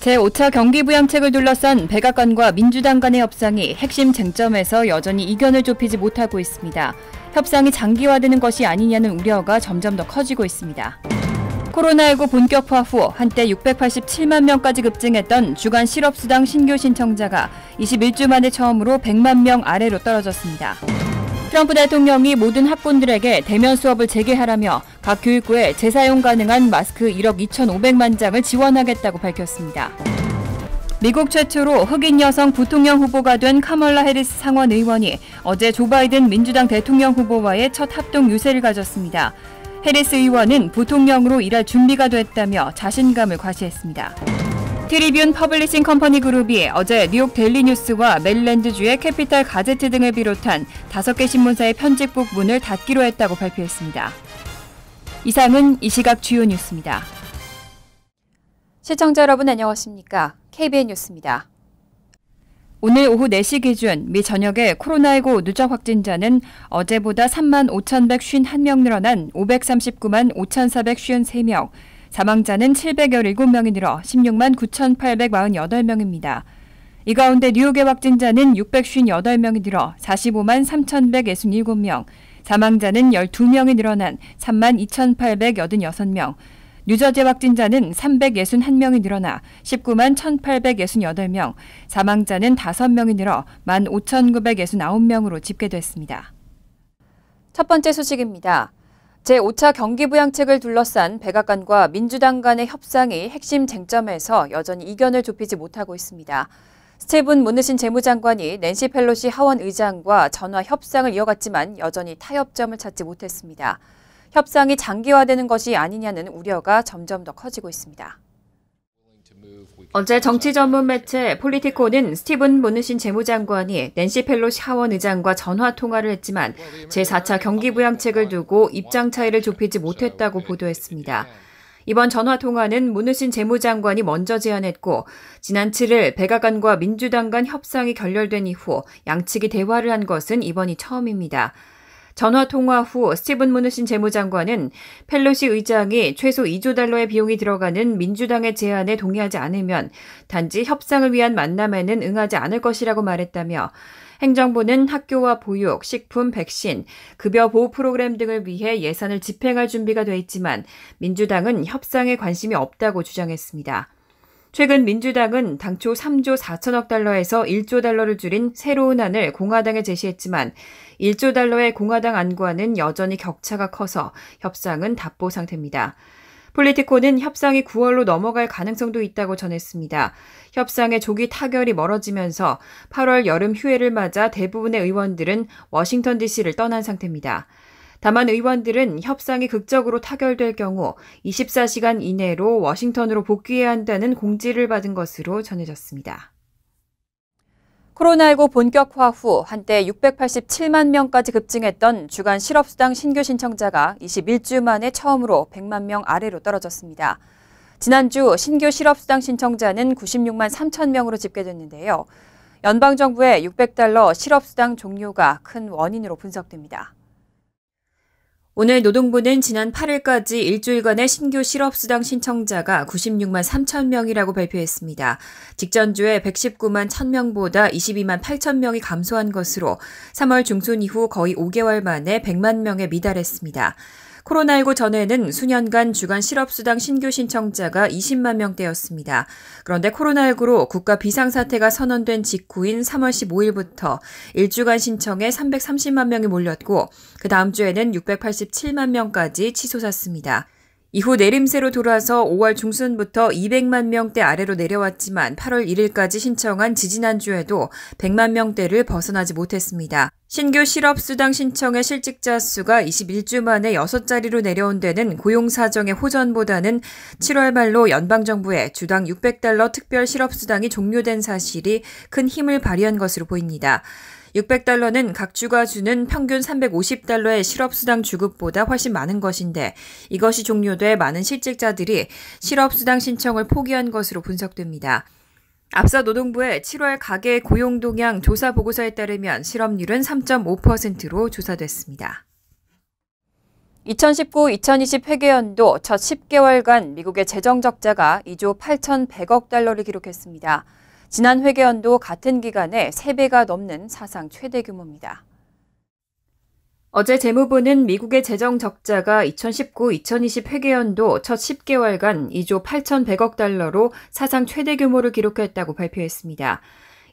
제5차 경기부양책을 둘러싼 백악관과 민주당 간의 협상이 핵심 쟁점에서 여전히 이견을 좁히지 못하고 있습니다. 협상이 장기화되는 것이 아니냐는 우려가 점점 더 커지고 있습니다. 코로나19 본격화 후 한때 687만 명까지 급증했던 주간 실업수당 신규 신청자가 21주 만에 처음으로 100만 명 아래로 떨어졌습니다. 트럼프 대통령이 모든 학군들에게 대면 수업을 재개하라며 각 교육부에 재사용 가능한 마스크 1억 2,500만 장을 지원하겠다고 밝혔습니다. 미국 최초로 흑인 여성 부통령 후보가 된 카멀라 해리스 상원 의원이 어제 조 바이든 민주당 대통령 후보와의 첫 합동 유세를 가졌습니다. 해리스 의원은 부통령으로 일할 준비가 됐다며 자신감을 과시했습니다. 트리뷴 퍼블리싱 컴퍼니 그룹이 어제 뉴욕 데일리 뉴스와 메릴랜드주의 캐피탈 가제트 등을 비롯한 5개 신문사의 편집국 문을 닫기로 했다고 발표했습니다. 이상은 이 시각 주요 뉴스입니다. 시청자 여러분 안녕하십니까? KBN 뉴스입니다. 오늘 오후 4시 기준 미 전역의 코로나19 누적 확진자는 어제보다 3만 5,151명 늘어난 539만 5,453명, 사망자는 717명이 늘어 16만 9,848명입니다. 이 가운데 뉴욕의 확진자는 658명이 늘어 45만 3,167명, 사망자는 12명이 늘어난 3만 2,886명, 뉴저지 확진자는 361명이 늘어나 19만 1,868명, 사망자는 5명이 늘어 15,969명으로 집계됐습니다. 첫 번째 소식입니다. 제5차 경기부양책을 둘러싼 백악관과 민주당 간의 협상이 핵심 쟁점에서 여전히 이견을 좁히지 못하고 있습니다. 스티븐 무누신 재무장관이 낸시 펠로시 하원 의장과 전화 협상을 이어갔지만 여전히 타협점을 찾지 못했습니다. 협상이 장기화되는 것이 아니냐는 우려가 점점 더 커지고 있습니다. 어제 정치 전문 매체 폴리티코는 스티븐 무누신 재무장관이 낸시 펠로시 하원 의장과 전화 통화를 했지만 제4차 경기부양책을 두고 입장 차이를 좁히지 못했다고 보도했습니다. 이번 전화 통화는 무누신 재무장관이 먼저 제안했고 지난 7일 백악관과 민주당 간 협상이 결렬된 이후 양측이 대화를 한 것은 이번이 처음입니다. 전화 통화 후 스티븐 무누신 재무장관은 펠로시 의장이 최소 2조 달러의 비용이 들어가는 민주당의 제안에 동의하지 않으면 단지 협상을 위한 만남에는 응하지 않을 것이라고 말했다며 행정부는 학교와 보육, 식품, 백신, 급여 보호 프로그램 등을 위해 예산을 집행할 준비가 돼 있지만 민주당은 협상에 관심이 없다고 주장했습니다. 최근 민주당은 당초 3조 4천억 달러에서 1조 달러를 줄인 새로운 안을 공화당에 제시했지만 1조 달러의 공화당 안과는 여전히 격차가 커서 협상은 답보 상태입니다. 폴리티코는 협상이 9월로 넘어갈 가능성도 있다고 전했습니다. 협상의 조기 타결이 멀어지면서 8월 여름 휴회를 맞아 대부분의 의원들은 워싱턴 DC를 떠난 상태입니다. 다만 의원들은 협상이 극적으로 타결될 경우 24시간 이내로 워싱턴으로 복귀해야 한다는 공지를 받은 것으로 전해졌습니다. 코로나19 본격화 후 한때 687만 명까지 급증했던 주간 실업수당 신규 신청자가 21주 만에 처음으로 100만 명 아래로 떨어졌습니다. 지난주 신규 실업수당 신청자는 96만 3천 명으로 집계됐는데요. 연방정부의 $600 실업수당 종료가 큰 원인으로 분석됩니다. 오늘 노동부는 지난 8일까지 일주일간의 신규 실업수당 신청자가 96만 3천 명이라고 발표했습니다. 직전주에 119만 1,000명보다 22만 8천 명이 감소한 것으로 3월 중순 이후 거의 5개월 만에 100만 명에 미달했습니다. 코로나19 전에는 수년간 주간 실업수당 신규 신청자가 20만 명대였습니다. 그런데 코로나19로 국가 비상사태가 선언된 직후인 3월 15일부터 일주간 신청에 330만 명이 몰렸고 그 다음 주에는 687만 명까지 치솟았습니다. 이후 내림세로 돌아서 5월 중순부터 200만 명대 아래로 내려왔지만 8월 1일까지 신청한 지지난주에도 100만 명대를 벗어나지 못했습니다. 신규 실업수당 신청의 실직자 수가 21주 만에 6자리로 내려온 데는 고용사정의 호전보다는 7월 말로 연방정부의 주당 $600 특별 실업수당이 종료된 사실이 큰 힘을 발휘한 것으로 보입니다. $600는 각 주가 주는 평균 $350의 실업수당 주급보다 훨씬 많은 것인데 이것이 종료돼 많은 실직자들이 실업수당 신청을 포기한 것으로 분석됩니다. 앞서 노동부의 7월 가계 고용 동향 조사 보고서에 따르면 실업률은 3.5%로 조사됐습니다. 2019-2020 회계연도 첫 10개월간 미국의 재정 적자가 2조 8,100억 달러를 기록했습니다. 지난 회계연도 같은 기간에 3배가 넘는 사상 최대 규모입니다. 어제 재무부는 미국의 재정 적자가 2019-2020 회계연도 첫 10개월간 2조 8,100억 달러로 사상 최대 규모를 기록했다고 발표했습니다.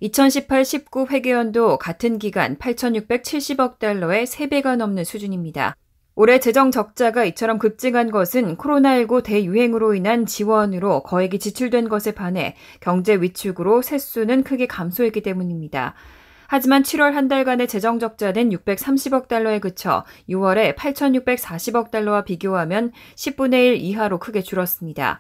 2018-19 회계연도 같은 기간 8,670억 달러의 3배가 넘는 수준입니다. 올해 재정 적자가 이처럼 급증한 것은 코로나19 대유행으로 인한 지원으로 거액이 지출된 것에 반해 경제 위축으로 세수는 크게 감소했기 때문입니다. 하지만 7월 한 달간의 재정 적자는 630억 달러에 그쳐 6월에 8,640억 달러와 비교하면 10분의 1 이하로 크게 줄었습니다.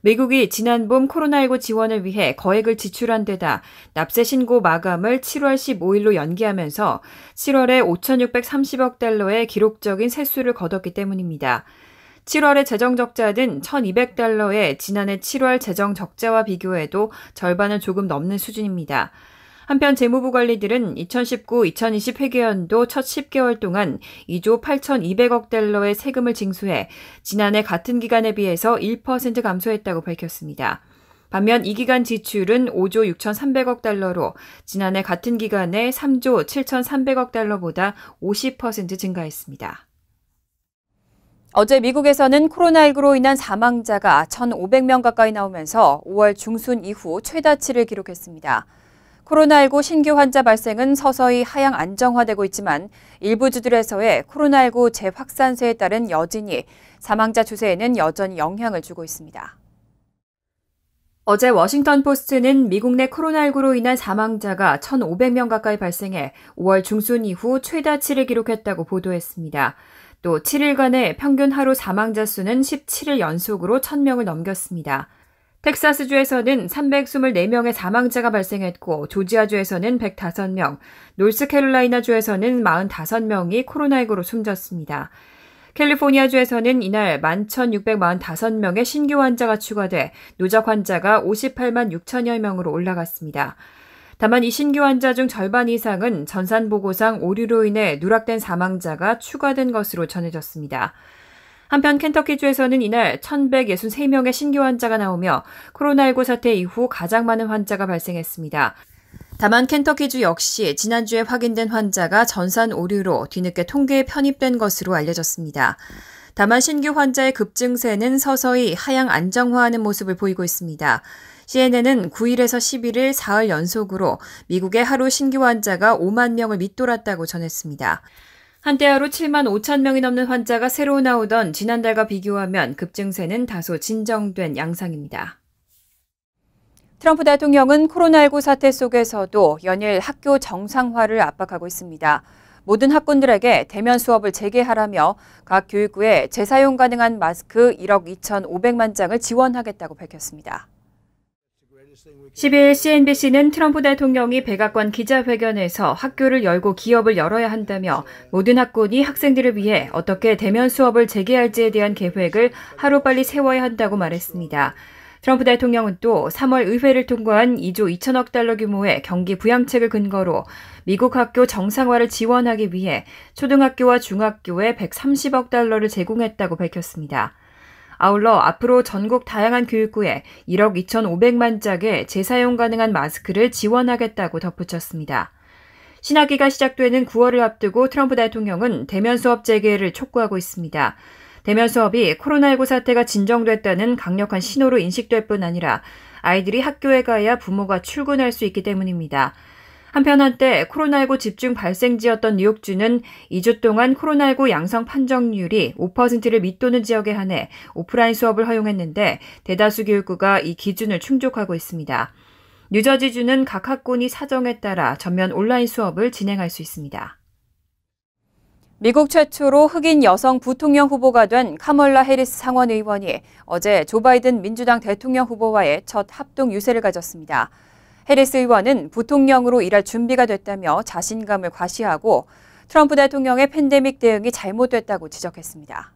미국이 지난 봄 코로나19 지원을 위해 거액을 지출한 데다 납세 신고 마감을 7월 15일로 연기하면서 7월에 5,630억 달러의 기록적인 세수를 거뒀기 때문입니다. 7월의 재정 적자는 1,200달러의 지난해 7월 재정 적자와 비교해도 절반을 조금 넘는 수준입니다. 한편 재무부 관리들은 2019-2020 회계연도 첫 10개월 동안 2조 8,200억 달러의 세금을 징수해 지난해 같은 기간에 비해서 1% 감소했다고 밝혔습니다. 반면 이 기간 지출은 5조 6,300억 달러로 지난해 같은 기간에 3조 7,300억 달러보다 50% 증가했습니다. 어제 미국에서는 코로나19로 인한 사망자가 1,500명 가까이 나오면서 5월 중순 이후 최다치를 기록했습니다. 코로나19 신규 환자 발생은 서서히 하향 안정화되고 있지만 일부 주들에서의 코로나19 재확산세에 따른 여진이 사망자 추세에는 여전히 영향을 주고 있습니다. 어제 워싱턴 포스트는 미국 내 코로나19로 인한 사망자가 1,500명 가까이 발생해 5월 중순 이후 최다치를 기록했다고 보도했습니다. 또 7일간의 평균 하루 사망자 수는 17일 연속으로 1,000명을 넘겼습니다. 텍사스주에서는 324명의 사망자가 발생했고 조지아주에서는 105명, 노스캐롤라이나주에서는 45명이 코로나19로 숨졌습니다. 캘리포니아주에서는 이날 11,645명의 신규 환자가 추가돼 누적 환자가 58만 6천여 명으로 올라갔습니다. 다만 이 신규 환자 중 절반 이상은 전산보고상 오류로 인해 누락된 사망자가 추가된 것으로 전해졌습니다. 한편 켄터키주에서는 이날 1,163명의 신규 환자가 나오며 코로나19 사태 이후 가장 많은 환자가 발생했습니다. 다만 켄터키주 역시 지난주에 확인된 환자가 전산 오류로 뒤늦게 통계에 편입된 것으로 알려졌습니다. 다만 신규 환자의 급증세는 서서히 하향 안정화하는 모습을 보이고 있습니다. CNN은 9일에서 11일 사흘 연속으로 미국의 하루 신규 환자가 5만 명을 밑돌았다고 전했습니다. 한때 하루 7만 5천 명이 넘는 환자가 새로 나오던 지난달과 비교하면 급증세는 다소 진정된 양상입니다. 트럼프 대통령은 코로나19 사태 속에서도 연일 학교 정상화를 압박하고 있습니다. 모든 학군들에게 대면 수업을 재개하라며 각 교육부에 재사용 가능한 마스크 1억 2,500만 장을 지원하겠다고 밝혔습니다. 12일 CNBC는 트럼프 대통령이 백악관 기자회견에서 학교를 열고 기업을 열어야 한다며 모든 학군이 학생들을 위해 어떻게 대면 수업을 재개할지에 대한 계획을 하루빨리 세워야 한다고 말했습니다. 트럼프 대통령은 또 3월 의회를 통과한 2조 2천억 달러 규모의 경기 부양책을 근거로 미국 학교 정상화를 지원하기 위해 초등학교와 중학교에 130억 달러를 제공했다고 밝혔습니다. 아울러 앞으로 전국 다양한 교육부에 1억 2,500만 짝의 재사용 가능한 마스크를 지원하겠다고 덧붙였습니다. 신학기가 시작되는 9월을 앞두고 트럼프 대통령은 대면 수업 재개를 촉구하고 있습니다. 대면 수업이 코로나19 사태가 진정됐다는 강력한 신호로 인식될 뿐 아니라 아이들이 학교에 가야 부모가 출근할 수 있기 때문입니다. 한편 한때 코로나19 집중 발생지였던 뉴욕주는 2주 동안 코로나19 양성 판정률이 5%를 밑도는 지역에 한해 오프라인 수업을 허용했는데 대다수 교육부가 이 기준을 충족하고 있습니다. 뉴저지주는 각 학군이 사정에 따라 전면 온라인 수업을 진행할 수 있습니다. 미국 최초로 흑인 여성 부통령 후보가 된 카멀라 해리스 상원 의원이 어제 조 바이든 민주당 대통령 후보와의 첫 합동 유세를 가졌습니다. 해리스 의원은 부통령으로 일할 준비가 됐다며 자신감을 과시하고 트럼프 대통령의 팬데믹 대응이 잘못됐다고 지적했습니다.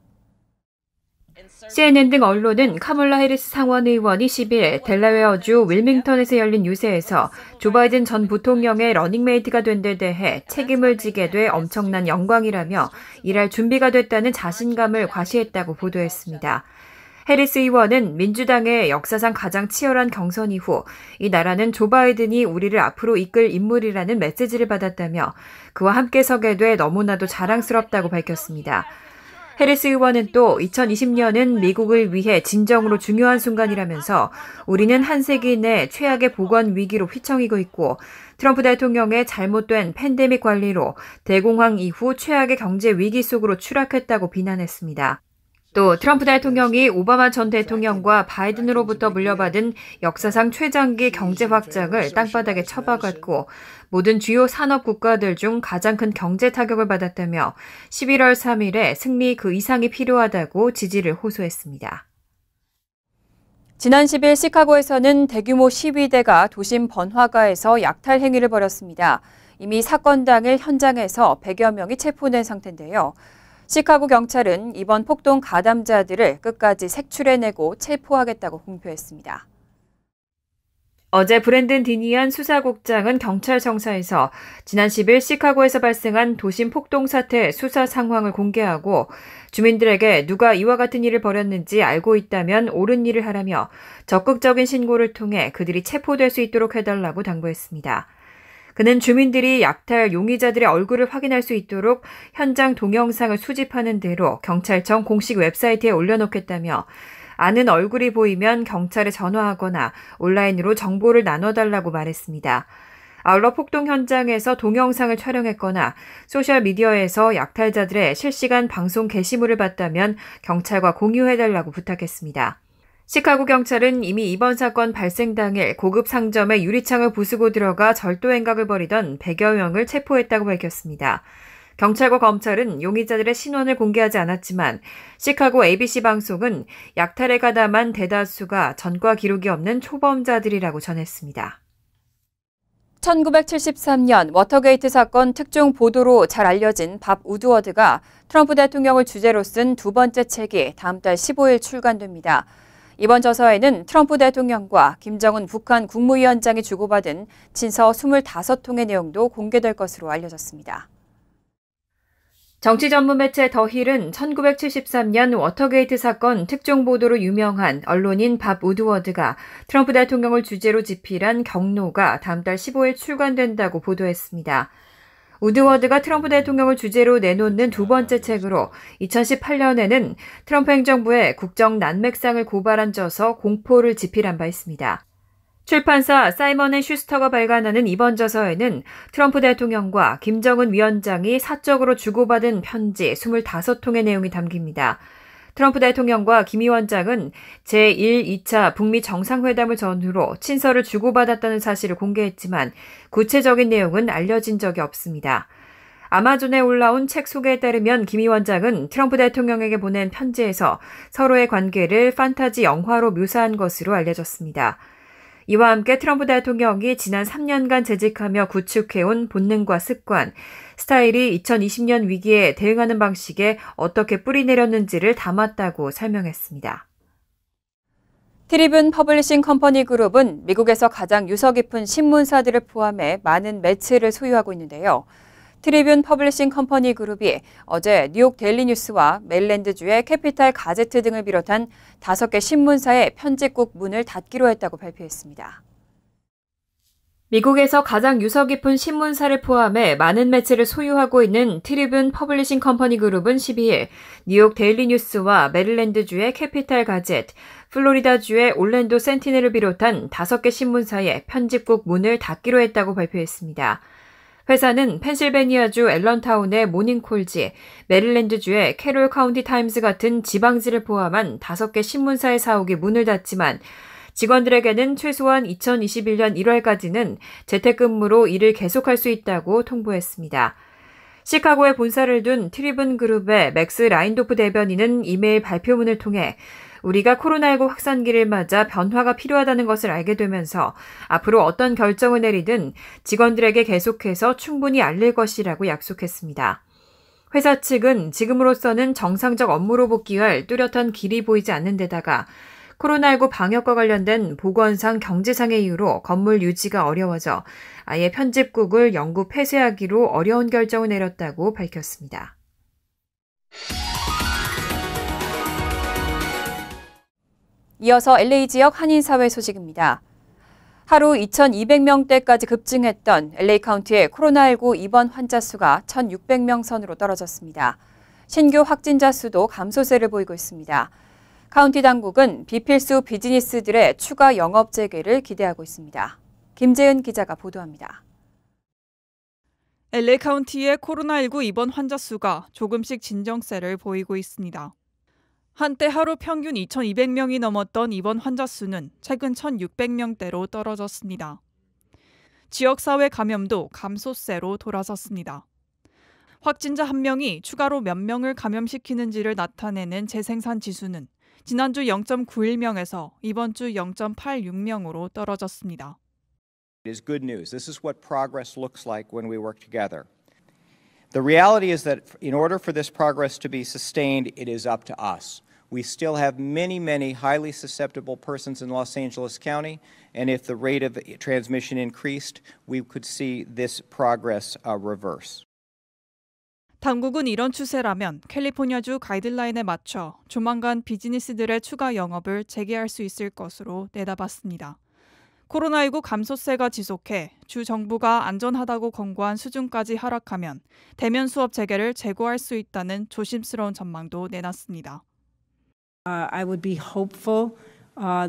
CNN 등 언론은 카멀라 해리스 상원 의원이 10일 델라웨어주 윌밍턴에서 열린 유세에서 조 바이든 전 부통령의 러닝메이트가 된 데 대해 책임을 지게 돼 엄청난 영광이라며 일할 준비가 됐다는 자신감을 과시했다고 보도했습니다. 해리스 의원은 민주당의 역사상 가장 치열한 경선 이후 이 나라는 조 바이든이 우리를 앞으로 이끌 인물이라는 메시지를 받았다며 그와 함께 서게 돼 너무나도 자랑스럽다고 밝혔습니다. 해리스 의원은 또 2020년은 미국을 위해 진정으로 중요한 순간이라면서 우리는 한 세기 내 최악의 보건 위기로 휘청이고 있고 트럼프 대통령의 잘못된 팬데믹 관리로 대공황 이후 최악의 경제 위기 속으로 추락했다고 비난했습니다. 또 트럼프 대통령이 오바마 전 대통령과 바이든으로부터 물려받은 역사상 최장기 경제 확장을 땅바닥에 쳐박았고 모든 주요 산업 국가들 중 가장 큰 경제 타격을 받았다며 11월 3일에 승리 그 이상이 필요하다고 지지를 호소했습니다. 지난 10일 시카고에서는 대규모 시위대가 도심 번화가에서 약탈 행위를 벌였습니다. 이미 사건 당일 현장에서 100여 명이 체포된 상태인데요. 시카고 경찰은 이번 폭동 가담자들을 끝까지 색출해내고 체포하겠다고 공표했습니다. 어제 브랜든 디니안 수사국장은 경찰 정사에서 지난 10일 시카고에서 발생한 도심 폭동 사태 수사 상황을 공개하고 주민들에게 누가 이와 같은 일을 벌였는지 알고 있다면 옳은 일을 하라며 적극적인 신고를 통해 그들이 체포될 수 있도록 해달라고 당부했습니다. 그는 주민들이 약탈 용의자들의 얼굴을 확인할 수 있도록 현장 동영상을 수집하는 대로 경찰청 공식 웹사이트에 올려놓겠다며 아는 얼굴이 보이면 경찰에 전화하거나 온라인으로 정보를 나눠달라고 말했습니다. 아울러 폭동 현장에서 동영상을 촬영했거나 소셜미디어에서 약탈자들의 실시간 방송 게시물을 봤다면 경찰과 공유해달라고 부탁했습니다. 시카고 경찰은 이미 이번 사건 발생 당일 고급 상점의 유리창을 부수고 들어가 절도 행각을 벌이던 100여 명을 체포했다고 밝혔습니다. 경찰과 검찰은 용의자들의 신원을 공개하지 않았지만 시카고 ABC 방송은 약탈에 가담한 대다수가 전과 기록이 없는 초범자들이라고 전했습니다. 1973년 워터게이트 사건 특종 보도로 잘 알려진 밥 우드워드가 트럼프 대통령을 주제로 쓴 두 번째 책이 다음 달 15일 출간됩니다. 이번 저서에는 트럼프 대통령과 김정은 북한 국무위원장이 주고받은 친서 25통의 내용도 공개될 것으로 알려졌습니다. 정치 전문 매체 더힐은 1973년 워터게이트 사건 특종 보도로 유명한 언론인 밥 우드워드가 트럼프 대통령을 주제로 집필한 경로가 다음 달 15일 출간된다고 보도했습니다. 우드워드가 트럼프 대통령을 주제로 내놓는 두 번째 책으로 2018년에는 트럼프 행정부의 국정 난맥상을 고발한 저서 공포를 집필한 바 있습니다. 출판사 사이먼 앤 슈스터가 발간하는 이번 저서에는 트럼프 대통령과 김정은 위원장이 사적으로 주고받은 편지 25통의 내용이 담깁니다. 트럼프 대통령과 김 위원장은 제1, 2차 북미 정상회담을 전후로 친서를 주고받았다는 사실을 공개했지만 구체적인 내용은 알려진 적이 없습니다. 아마존에 올라온 책 소개에 따르면 김 위원장은 트럼프 대통령에게 보낸 편지에서 서로의 관계를 판타지 영화로 묘사한 것으로 알려졌습니다. 이와 함께 트럼프 대통령이 지난 3년간 재직하며 구축해온 본능과 습관, 스타일이 2020년 위기에 대응하는 방식에 어떻게 뿌리내렸는지를 담았다고 설명했습니다. 트리뷴 퍼블리싱 컴퍼니 그룹은 미국에서 가장 유서 깊은 신문사들을 포함해 많은 매체를 소유하고 있는데요. 트리뷴 퍼블리싱 컴퍼니 그룹이 어제 뉴욕 데일리 뉴스와 메릴랜드주의 캐피탈 가제트 등을 비롯한 5개 신문사의 편집국 문을 닫기로 했다고 발표했습니다. 미국에서 가장 유서 깊은 신문사를 포함해 많은 매체를 소유하고 있는 트리뷴 퍼블리싱 컴퍼니 그룹은 12일 뉴욕 데일리 뉴스와 메릴랜드주의 캐피탈 가제트, 플로리다주의 올랜도 센티넬을 비롯한 5개 신문사의 편집국 문을 닫기로 했다고 발표했습니다. 회사는 펜실베니아주 앨런타운의 모닝콜지, 메릴랜드주의 캐롤 카운티 타임스 같은 지방지를 포함한 5개 신문사의 사옥이 문을 닫지만 직원들에게는 최소한 2021년 1월까지는 재택근무로 일을 계속할 수 있다고 통보했습니다. 시카고에 본사를 둔 트리뷴 그룹의 맥스 라인도프 대변인은 이메일 발표문을 통해 우리가 코로나19 확산기를 맞아 변화가 필요하다는 것을 알게 되면서 앞으로 어떤 결정을 내리든 직원들에게 계속해서 충분히 알릴 것이라고 약속했습니다. 회사 측은 지금으로서는 정상적 업무로 복귀할 뚜렷한 길이 보이지 않는 데다가 코로나19 방역과 관련된 보건상 경제상의 이유로 건물 유지가 어려워져 아예 편집국을 영구 폐쇄하기로 어려운 결정을 내렸다고 밝혔습니다. 이어서 LA 지역 한인사회 소식입니다. 하루 2,200명대까지 급증했던 LA 카운티의 코로나19 입원 환자 수가 1,600명 선으로 떨어졌습니다. 신규 확진자 수도 감소세를 보이고 있습니다. 카운티 당국은 비필수 비즈니스들의 추가 영업 재개를 기대하고 있습니다. 김재은 기자가 보도합니다. LA 카운티의 코로나19 입원 환자 수가 조금씩 진정세를 보이고 있습니다. 한때 하루 평균 2,200명이 넘었던 입원 환자 수는 최근 1,600명대로 떨어졌습니다. 지역사회 감염도 감소세로 돌아섰습니다. 확진자 1명이 추가로 몇 명을 감염시키는지를 나타내는 재생산 지수는 지난주 0.91명에서 이번 주 0.86명으로 떨어졌습니다. It is good news. This is what progress looks like when we work together. The reality is that in order for this progress to be sustained, it is up to us. We still have many highly susceptible persons in Los Angeles County, and if the rate of transmission increased, we could see this progress reverse. 당국은 이런 추세라면 캘리포니아주 가이드라인에 맞춰 조만간 비즈니스들의 추가 영업을 재개할 수 있을 것으로 내다봤습니다. 코로나19 감소세가 지속해 주 정부가 안전하다고 권고한 수준까지 하락하면 대면 수업 재개를 재고할 수 있다는 조심스러운 전망도 내놨습니다. I would be hopeful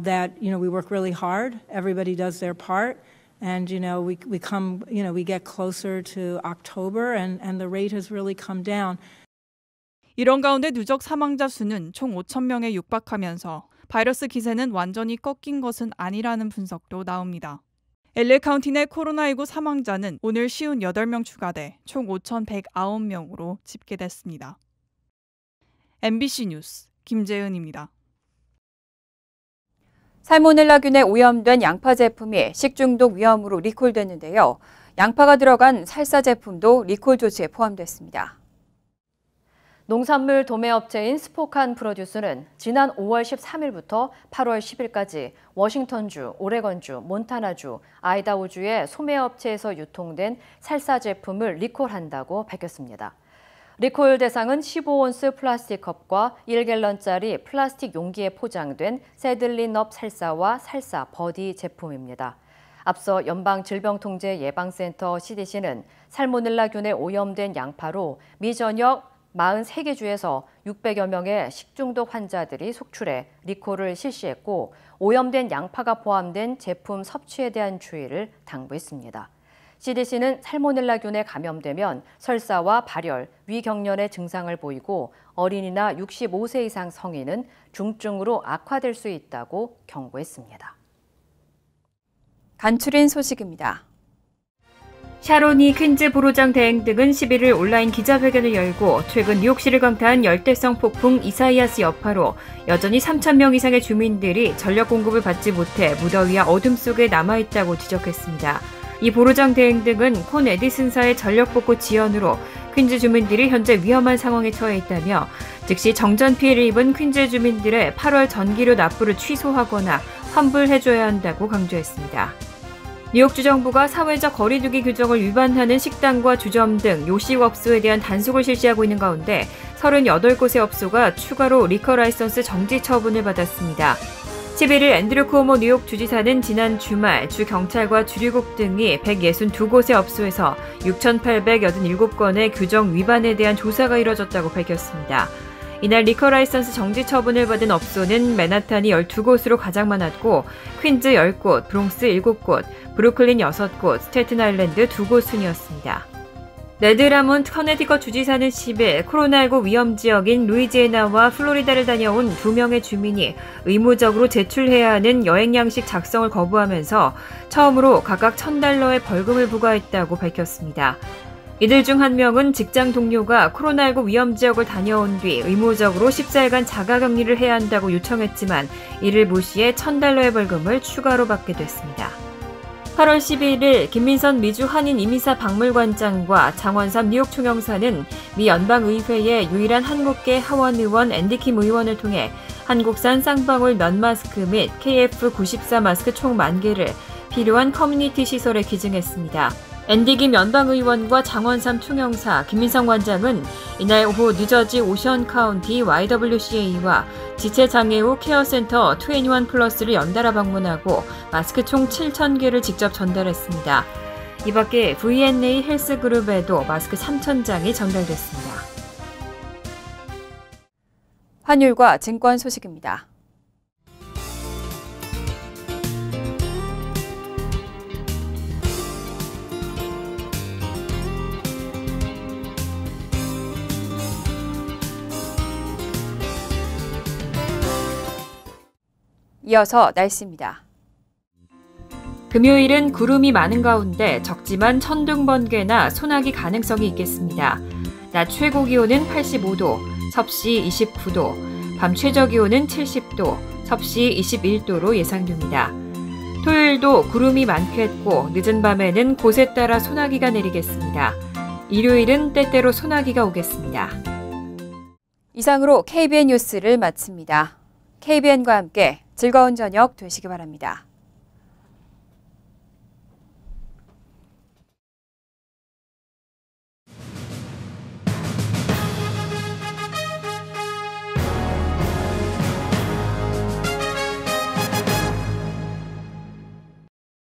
that we work really hard. Everybody does their part. And, we get closer to October and the rate has really come down. 이런 가운데 누적 사망자 수는 총 5,000명에 육박하면서 바이러스 기세는 완전히 꺾인 것은 아니라는 분석도 나옵니다. LA 카운티 내 코로나19 사망자는 오늘 58명 추가돼 총 5,109명으로 집계됐습니다. MBC 뉴스 김재은입니다. 살모넬라균에 오염된 양파 제품이 식중독 위험으로 리콜됐는데요. 양파가 들어간 살사 제품도 리콜 조치에 포함됐습니다. 농산물 도매업체인 스포칸 프로듀스는 지난 5월 13일부터 8월 10일까지 워싱턴주, 오레건주, 몬타나주, 아이다호주의 소매업체에서 유통된 살사 제품을 리콜한다고 밝혔습니다. 리콜 대상은 15온스 플라스틱 컵과 1갤런짜리 플라스틱 용기에 포장된 새들린업 살사와 살사 버디 제품입니다. 앞서 연방질병통제예방센터 CDC는 살모넬라균에 오염된 양파로 미 전역 43개 주에서 600여 명의 식중독 환자들이 속출해 리콜을 실시했고 오염된 양파가 포함된 제품 섭취에 대한 주의를 당부했습니다. CDC는 살모넬라균에 감염되면 설사와 발열, 위경련의 증상을 보이고 어린이나 65세 이상 성인은 중증으로 악화될 수 있다고 경고했습니다. 간추린 소식입니다. 샤로니 퀸즈 보로장 대행 등은 11일 온라인 기자회견을 열고 최근 뉴욕시를 강타한 열대성 폭풍 이사이아스 여파로 여전히 3,000명 이상의 주민들이 전력 공급을 받지 못해 무더위와 어둠 속에 남아있다고 지적했습니다. 이 보로장 대행 등은 콘 에디슨사의 전력 복구 지연으로 퀸즈 주민들이 현재 위험한 상황에 처해 있다며 즉시 정전 피해를 입은 퀸즈 주민들의 8월 전기료 납부를 취소하거나 환불해줘야 한다고 강조했습니다. 뉴욕주 정부가 사회적 거리두기 규정을 위반하는 식당과 주점 등 요식업소에 대한 단속을 실시하고 있는 가운데 38곳의 업소가 추가로 리커 라이선스 정지 처분을 받았습니다. 11일 앤드류 쿠오모 뉴욕 주지사는 지난 주말 주 경찰과 주류국 등이 162곳의 업소에서 6,887건의 규정 위반에 대한 조사가 이뤄졌다고 밝혔습니다. 이날 리커 라이선스 정지 처분을 받은 업소는 맨하탄이 12곳으로 가장 많았고 퀸즈 10곳, 브롱스 7곳, 브루클린 6곳, 스테튼 아일랜드 2곳 순이었습니다. 레드 라몬트 커네티컷 주지사는 10일 코로나19 위험 지역인 루이지애나와 플로리다를 다녀온 2명의 주민이 의무적으로 제출해야 하는 여행 양식 작성을 거부하면서 처음으로 각각 $1,000의 벌금을 부과했다고 밝혔습니다. 이들 중 한 명은 직장 동료가 코로나19 위험 지역을 다녀온 뒤 의무적으로 14일간 자가격리를 해야 한다고 요청했지만 이를 무시해 $1,000의 벌금을 추가로 받게 됐습니다. 8월 11일 김민선 미주 한인 이민사 박물관장과 장원삼 뉴욕 총영사는 미 연방의회의 유일한 한국계 하원 의원 앤디킴 의원을 통해 한국산 쌍방울 면 마스크 및 KF94 마스크 총 10,000개를 필요한 커뮤니티 시설에 기증했습니다. 앤디킴 연방의원과 장원삼 총영사, 김민성 관장은 이날 오후 뉴저지 오션 카운티 YWCA와 지체장애우 케어센터 21 플러스를 연달아 방문하고 마스크 총 7,000개를 직접 전달했습니다. 이 밖에 V&A 헬스그룹에도 마스크 3,000장이 전달됐습니다. 환율과 증권 소식입니다. 이어서 날씨입니다. 금요일은 구름이 많은 가운데 적지만 천둥번개나 소나기 가능성이 있겠습니다. 낮 최고 기온은 85도, 섭씨 29도, 밤 최저 기온은 70도, 섭씨 21도로 예상됩니다. 토요일도 구름이 많겠고 늦은 밤에는 곳에 따라 소나기가 내리겠습니다. 일요일은 때때로 소나기가 오겠습니다. 이상으로 KBN 뉴스를 마칩니다. KBN과 함께 즐거운 저녁 되시기 바랍니다.